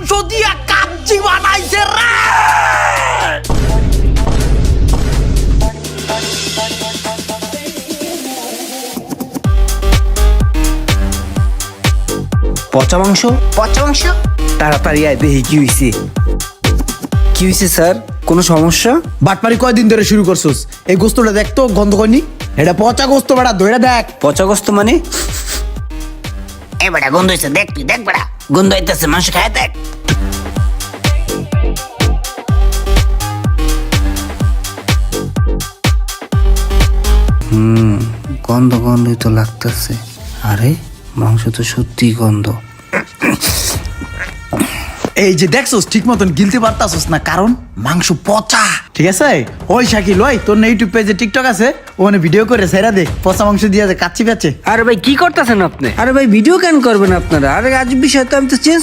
মাংস দিয়া কাচ্চি বানাইছে রে। পচা মাংস? পচা মাংস? তাড়াতাড়ি আয় দেখি কি হইছে। কি হইছে স্যার, কোনো সমস্যা? বাটপারি কয়দিন ধরে শুরু করছস? এই গোস্তটা দেখ তো, গন্ধ কইনি। এটা পচা গোস্ত বেটা, ধইরা দেখ। পচা গোস্ত মানে? এ বেটা গন্ধ হইছে, দেখ তুই, দেখ বেটা গন্ধ হইতেছে, মাংস খায় দেখ। গন্ধ গন্ধই তো লাগতেছে। আরে মাংস তো সত্যি গন্ধ। এই যে দেখছস ঠিক মতন গিলতে পারতাছস না, কারণ মাংস পচা। ঠিক আছে? ওই শাকিল, ওই তোর না ইউটিউব পেজে টিকটক আছে, ওখানে ভিডিও করে সেরা দে, পচা মাংস দিয়ে কাচ্চি পেঁচে। আরে ভাই কি করতেছেন আপনি? আরে ভাই ভিডিও কেন করবেন আপনারা? আরে আজ বিষয় তো আমি তো চেঞ্জ